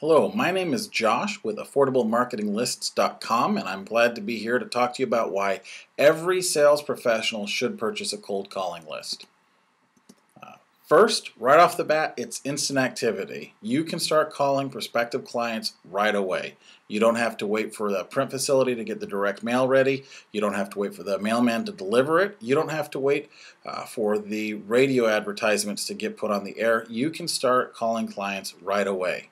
Hello, my name is Josh with AffordableMarketingLists.com, and I'm glad to be here to talk to you about why every sales professional should purchase a cold calling list. First, right off the bat, it's instant activity. You can start calling prospective clients right away. You don't have to wait for the print facility to get the direct mail ready. You don't have to wait for the mailman to deliver it. You don't have to wait for the radio advertisements to get put on the air. You can start calling clients right away.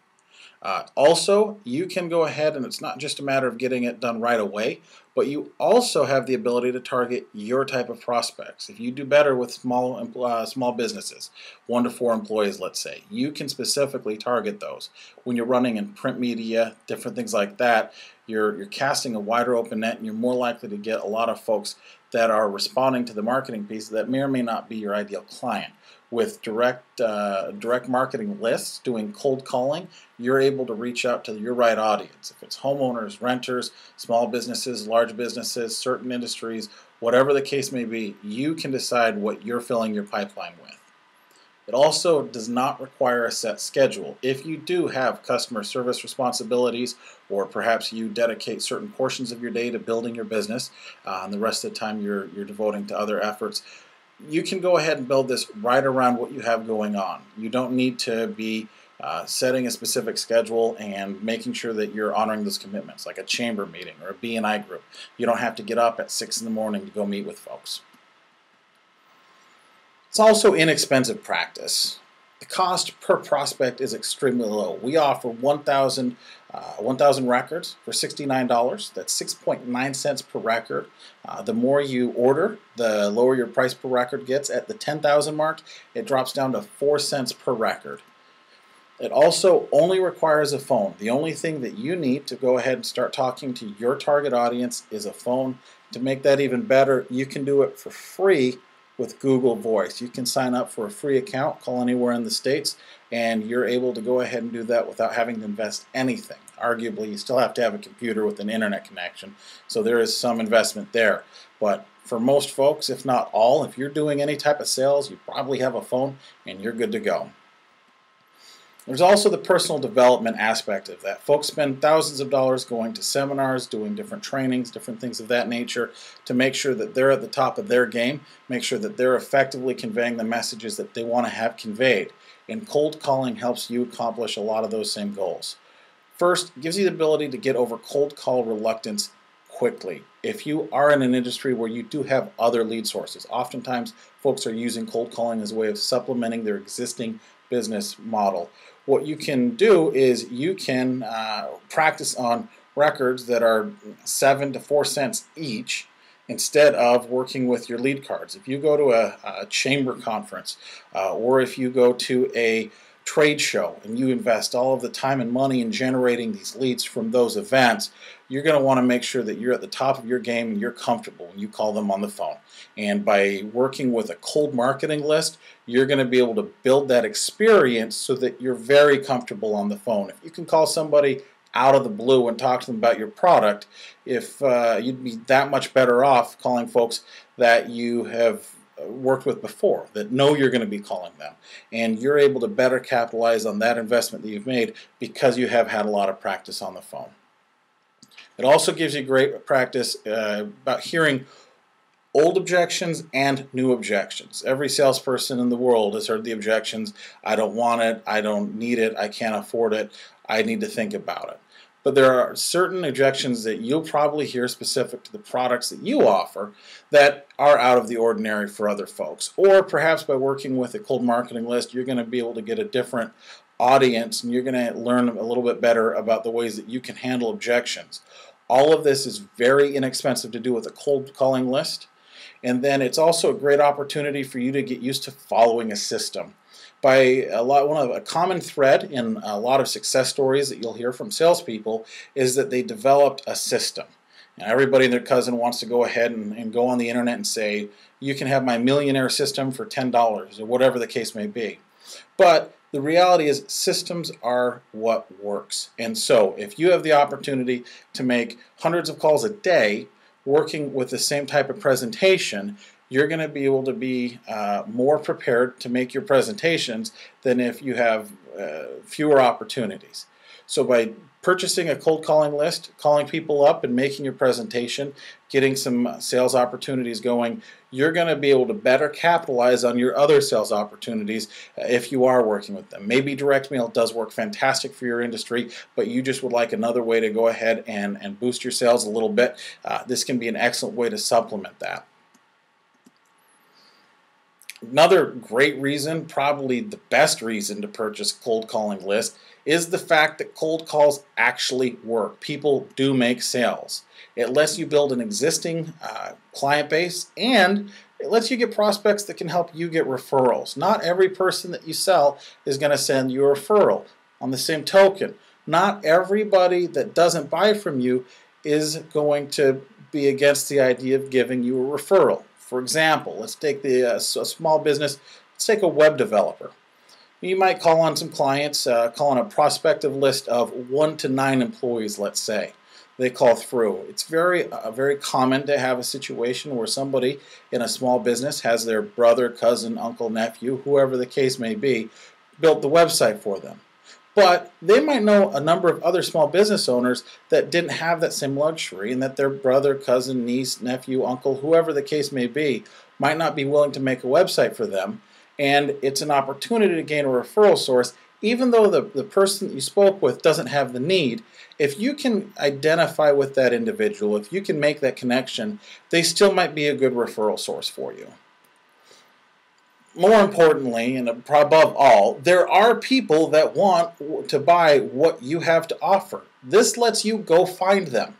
Also, you can go ahead, and it's not just a matter of getting it done right away, but you also have the ability to target your type of prospects. If you do better with small businesses, 1 to 4 employees, let's say, you can specifically target those. When you're running in print media, different things like that, you're casting a wider open net, and you're more likely to get a lot of folks that are responding to the marketing piece that may or may not be your ideal client. With direct marketing lists, doing cold calling, you're able to reach out to your right audience. If it's homeowners, renters, small businesses, large businesses, certain industries, whatever the case may be, you can decide what you're filling your pipeline with. It also does not require a set schedule. If you do have customer service responsibilities, or perhaps you dedicate certain portions of your day to building your business, and the rest of the time you're devoting to other efforts, you can go ahead and build this right around what you have going on. You don't need to be setting a specific schedule and making sure that you're honoring those commitments, like a chamber meeting or a B&I group. You don't have to get up at 6 in the morning to go meet with folks. It's also inexpensive practice. The cost per prospect is extremely low. We offer 1,000 records for $69. That's 6.9 cents per record. The more you order, the lower your price per record gets. At the 10,000 mark, it drops down to 4 cents per record. It also only requires a phone. The only thing that you need to go ahead and start talking to your target audience is a phone. To make that even better, you can do it for free with Google Voice. You can sign up for a free account, call anywhere in the States, and you're able to go ahead and do that without having to invest anything. Arguably, you still have to have a computer with an internet connection, so there is some investment there. But for most folks, if not all, if you're doing any type of sales, you probably have a phone and you're good to go. There's also the personal development aspect of that. Folks spend thousands of dollars going to seminars, doing different trainings, different things of that nature to make sure that they're at the top of their game, make sure that they're effectively conveying the messages that they want to have conveyed. And cold calling helps you accomplish a lot of those same goals. First, it gives you the ability to get over cold call reluctance quickly. If you are in an industry where you do have other lead sources, oftentimes folks are using cold calling as a way of supplementing their existing business model. What you can do is you can practice on records that are 7 to 4 cents each instead of working with your lead cards. If you go to a chamber conference or if you go to a trade show and you invest all of the time and money in generating these leads from those events, you're going to want to make sure that you're at the top of your game and you're comfortable when you call them on the phone. And by working with a cold marketing list, you're going to be able to build that experience so that you're very comfortable on the phone. If you can call somebody out of the blue and talk to them about your product, if you'd be that much better off calling folks that you have worked with before, that know you're going to be calling them, and you're able to better capitalize on that investment that you've made because you have had a lot of practice on the phone. It also gives you great practice about hearing old objections and new objections. Every salesperson in the world has heard the objections: I don't want it, I don't need it, I can't afford it, I need to think about it. But there are certain objections that you'll probably hear specific to the products that you offer that are out of the ordinary for other folks. Or perhaps by working with a cold marketing list, you're going to be able to get a different audience and you're going to learn a little bit better about the ways that you can handle objections. All of this is very inexpensive to do with a cold calling list. And then it's also a great opportunity for you to get used to following a system. A common thread in a lot of success stories that you'll hear from salespeople is that they developed a system. Now, everybody and their cousin wants to go ahead and go on the internet and say, you can have my millionaire system for $10 or whatever the case may be. But the reality is systems are what works. And so if you have the opportunity to make hundreds of calls a day working with the same type of presentation, you're going to be able to be more prepared to make your presentations than if you have fewer opportunities. So by purchasing a cold calling list, calling people up and making your presentation, getting some sales opportunities going, you're going to be able to better capitalize on your other sales opportunities if you are working with them. Maybe direct mail does work fantastic for your industry, but you just would like another way to go ahead and boost your sales a little bit. This can be an excellent way to supplement that. Another great reason, probably the best reason to purchase a cold calling list, is the fact that cold calls actually work. People do make sales. It lets you build an existing client base, and it lets you get prospects that can help you get referrals. Not every person that you sell is going to send you a referral. On the same token, not everybody that doesn't buy from you is going to be against the idea of giving you a referral. For example, let's take a small business, let's take a web developer. You might call on some clients, call on a prospective list of 1 to 9 employees, let's say. They call through. It's very common to have a situation where somebody in a small business has their brother, cousin, uncle, nephew, whoever the case may be, built the website for them. But they might know a number of other small business owners that didn't have that same luxury, and that their brother, cousin, niece, nephew, uncle, whoever the case may be, might not be willing to make a website for them. And it's an opportunity to gain a referral source, even though the person that you spoke with doesn't have the need. If you can identify with that individual, if you can make that connection, they still might be a good referral source for you. More importantly, and above all, there are people that want to buy what you have to offer. This lets you go find them.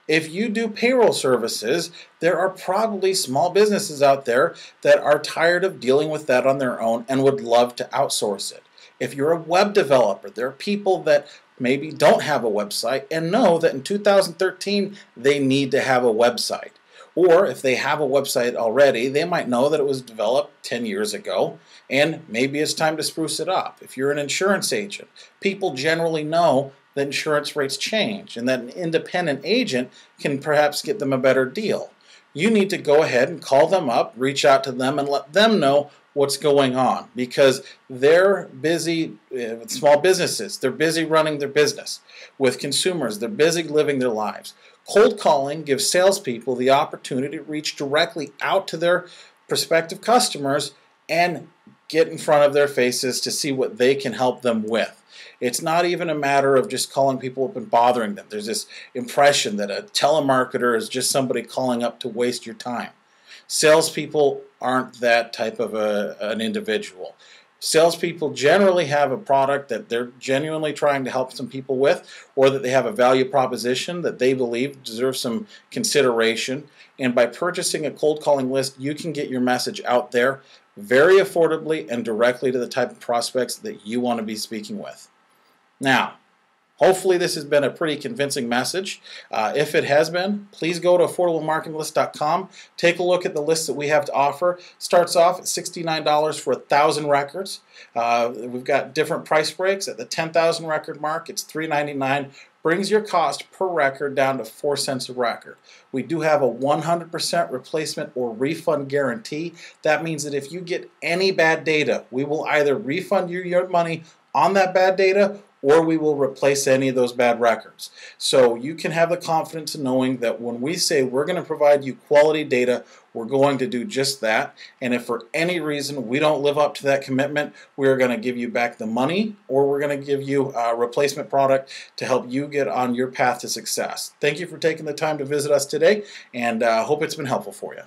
If you do payroll services, there are probably small businesses out there that are tired of dealing with that on their own and would love to outsource it. If you're a web developer, there are people that maybe don't have a website and know that in 2013 they need to have a website. Or if they have a website already, they might know that it was developed 10 years ago and maybe it's time to spruce it up. If you're an insurance agent, people generally know that insurance rates change and that an independent agent can perhaps get them a better deal. You need to go ahead and call them up, reach out to them, and let them know what's going on, because they're busy with small businesses. They're busy running their business. With consumers, they're busy living their lives. Cold calling gives salespeople the opportunity to reach directly out to their prospective customers and get in front of their faces to see what they can help them with. It's not even a matter of just calling people up and bothering them. There's this impression that a telemarketer is just somebody calling up to waste your time. Salespeople aren't that type of an individual. Salespeople generally have a product that they're genuinely trying to help some people with, or that they have a value proposition that they believe deserves some consideration. And by purchasing a cold calling list, you can get your message out there very affordably and directly to the type of prospects that you want to be speaking with. Now, hopefully this has been a pretty convincing message. If it has been, please go to AffordableMarketingLists.com. Take a look at the list that we have to offer. Starts off at $69 for 1,000 records. We've got different price breaks. At the 10,000 record mark, it's $3.99. Brings your cost per record down to 4 cents a record. We do have a 100% replacement or refund guarantee. That means that if you get any bad data, we will either refund you your money on that bad data, or we will replace any of those bad records. So you can have the confidence in knowing that when we say we're going to provide you quality data, we're going to do just that. And if for any reason we don't live up to that commitment, we're going to give you back the money, or we're going to give you a replacement product to help you get on your path to success. Thank you for taking the time to visit us today, and hope it's been helpful for you.